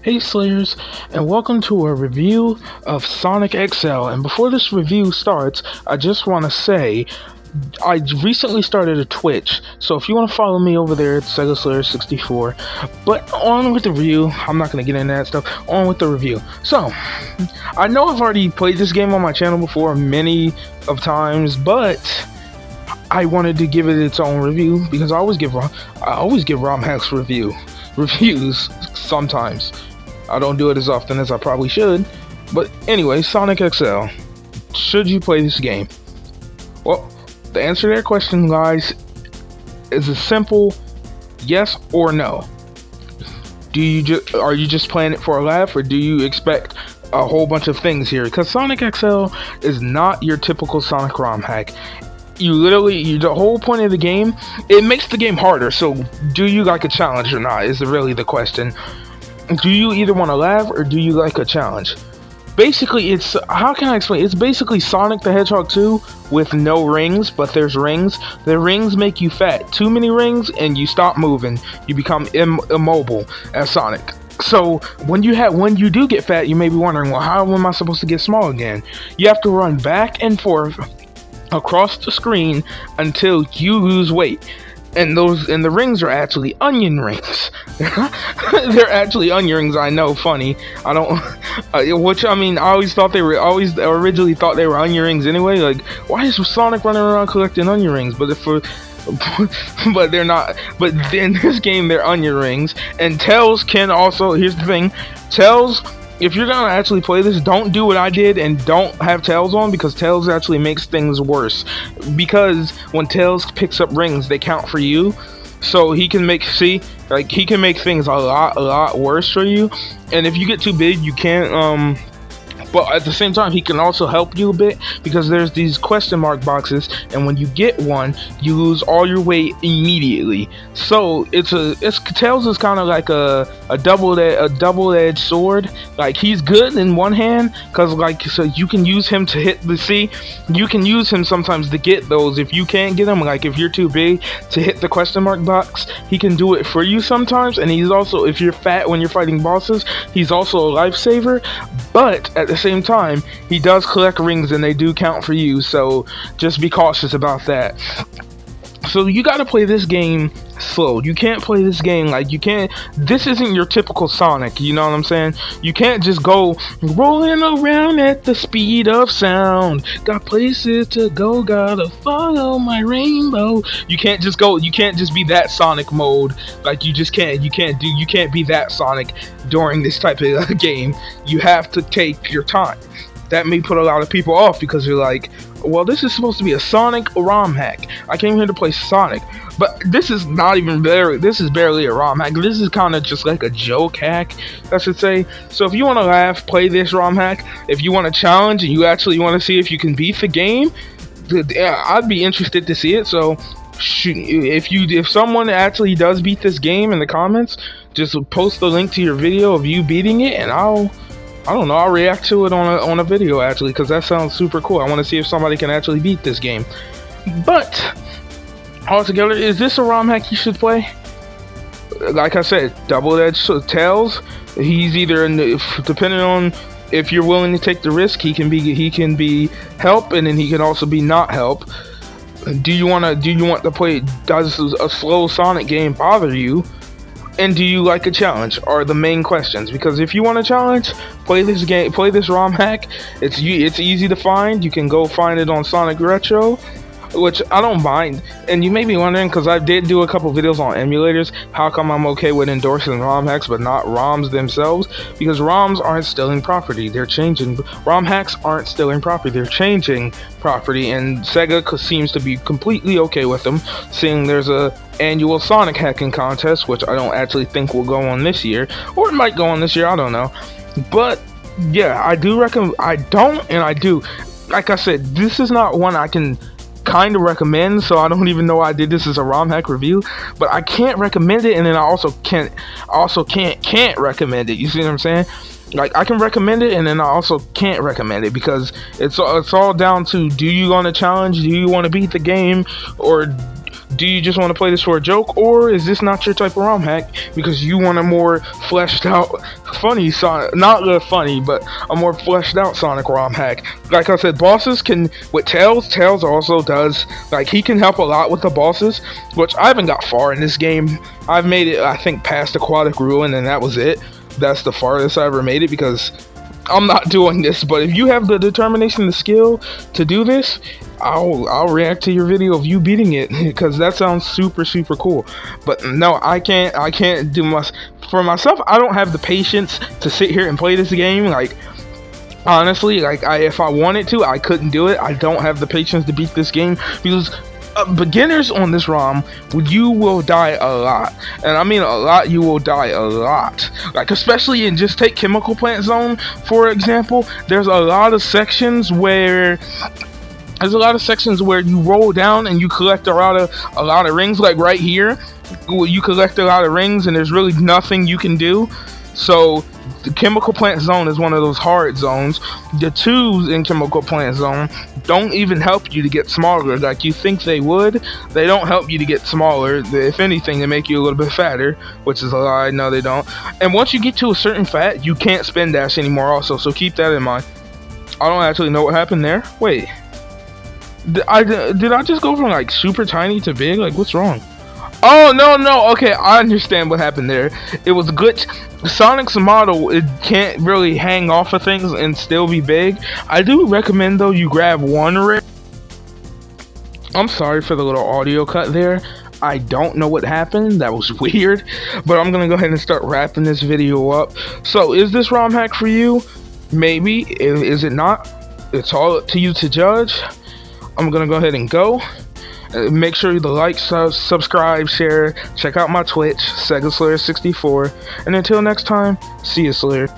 Hey Slayers, and welcome to a review of Sonic XL. And before this review starts, I just want to say I recently started a Twitch, so if you want to follow me over there, it's Sega Slayer 64. But on with the review. I'm not going to get into that stuff. On with the review. So, I know I've already played this game on my channel before many of times, but I wanted to give it its own review because I always give ROM hacks reviews sometimes. I don't do it as often as I probably should. But anyway, Sonic XL. Should you play this game? Well, the answer to that question, guys, is a simple yes or no. Are you just playing it for a laugh, or do you expect a whole bunch of things here? Because Sonic XL is not your typical Sonic ROM hack. The whole point of the game, it makes the game harder. So do you like a challenge or not is really the question. Do you either want to laugh or do you like a challenge? Basically, how can I explain? It's basically Sonic the Hedgehog 2 with no rings, but there's rings. The rings make you fat. Too many rings and you stop moving. You become immobile as Sonic. So when you do get fat, you may be wondering, well, how am I supposed to get small again? You have to run back and forth across the screen until you lose weight. And the rings are actually onion rings. They're actually onion rings. I know, funny. I don't. I originally thought they were onion rings anyway. Like, why is Sonic running around collecting onion rings? But they're not. But in this game, they're onion rings. And Tails can also. Here's the thing, Tails. If you're gonna actually play this, don't do what I did and don't have Tails on, because Tails actually makes things worse. Because when Tails picks up rings, they count for you. So he can make things a lot worse for you. And if you get too big, you can't but at the same time, he can also help you a bit, because there's these question mark boxes, and when you get one, you lose all your weight immediately. So Tails is kind of like a double-edged sword. Like, he's good in one hand, so you can use him to hit you can use him sometimes to get those. If you can't get him, like if you're too big to hit the question mark box, he can do it for you sometimes. And he's also, if you're fat when you're fighting bosses, he's also a lifesaver. But at the same time, he does collect rings and they do count for you, so just be cautious about that. So you gotta play this game slow. You can't play this game this isn't your typical Sonic, you know what I'm saying? You can't just go rolling around at the speed of sound. Got places to go, gotta follow my rainbow. You can't just be that Sonic mode. Like, you can't be that Sonic during this type of game. You have to take your time. That may put a lot of people off, because you're like, well, this is supposed to be a Sonic ROM hack. I came here to play Sonic. But this is barely a ROM hack. This is kind of just like a joke hack, I should say. So if you want to laugh, play this ROM hack. If you want to challenge and you actually want to see if you can beat the game, I'd be interested to see it. So if someone actually does beat this game in the comments, just post the link to your video of you beating it, and I'll react to it on a video, actually, because that sounds super cool. I want to see if somebody can actually beat this game. But altogether, is this a ROM hack you should play? Like I said, double-edged Tails. He's either depending on if you're willing to take the risk, he can be help, and then he can also be not help. Do you want to play? Does a slow Sonic game bother you? And do you like a challenge, are the main questions. Because if you want a challenge, play this ROM hack. It's easy to find. You can go find it on Sonic Retro, which I don't mind. And you may be wondering, because I did do a couple videos on emulators, how come I'm okay with endorsing ROM hacks but not ROMs themselves? Because ROMs aren't stealing property, they're changing. ROM hacks aren't stealing property, they're changing property, and Sega seems to be completely okay with them, seeing there's a annual Sonic hacking contest, which I don't actually think will go on this year, or it might go on this year, I don't know. But yeah, I do recommend. I don't, and I do. Like I said, this is not one I can kind of recommend, so I don't even know I did this as a ROM hack review, but I can't recommend it, and then I also can't recommend it. You see what I'm saying? Like, I can recommend it, and then I also can't recommend it, because it's all down to, do you want to challenge, do you want to beat the game, or do you just want to play this for a joke, or is this not your type of ROM hack because you want a more fleshed out funny Sonic, not the funny, but a more fleshed out Sonic ROM hack. Like I said, bosses can, with Tails also does, like, he can help a lot with the bosses, which I haven't got far in this game. I've made it, I think, past Aquatic Ruin, and that was it. That's the farthest I ever made it, because I'm not doing this. But if you have the determination, the skill to do this, I'll react to your video of you beating it, because that sounds super cool. But no, I can't do for myself. I don't have the patience to sit here and play this game. Like, honestly, like, if I wanted to, I couldn't do it. I don't have the patience to beat this game, because beginners on this ROM, you will die a lot, and I mean a lot. You will die a lot, like, especially in, just take Chemical Plant Zone for example. There's a lot of sections where you roll down and you collect a lot of rings. Like right here, you collect a lot of rings and there's really nothing you can do. So the Chemical Plant Zone is one of those hard zones. The tubes in Chemical Plant Zone don't even help you to get smaller like you think they would. They don't help you to get smaller. If anything, they make you a little bit fatter, which is a lie. No, they don't. And once you get to a certain fat, you can't spin dash anymore also, so keep that in mind. I don't actually know what happened there. Wait, did I just go from like super tiny to big? Like, what's wrong? Oh, no, okay, I understand what happened there. It was a glitch. Sonic's model, it can't really hang off of things and still be big. I do recommend, though, you grab one ring. I'm sorry for the little audio cut there. I don't know what happened. That was weird. But I'm going to go ahead and start wrapping this video up. So, is this ROM hack for you? Maybe. Is it not? It's all up to you to judge. I'm going to go ahead and go. Make sure you like, subscribe, share, check out my Twitch, Sega Slayer 64, and until next time, see you, Slayer.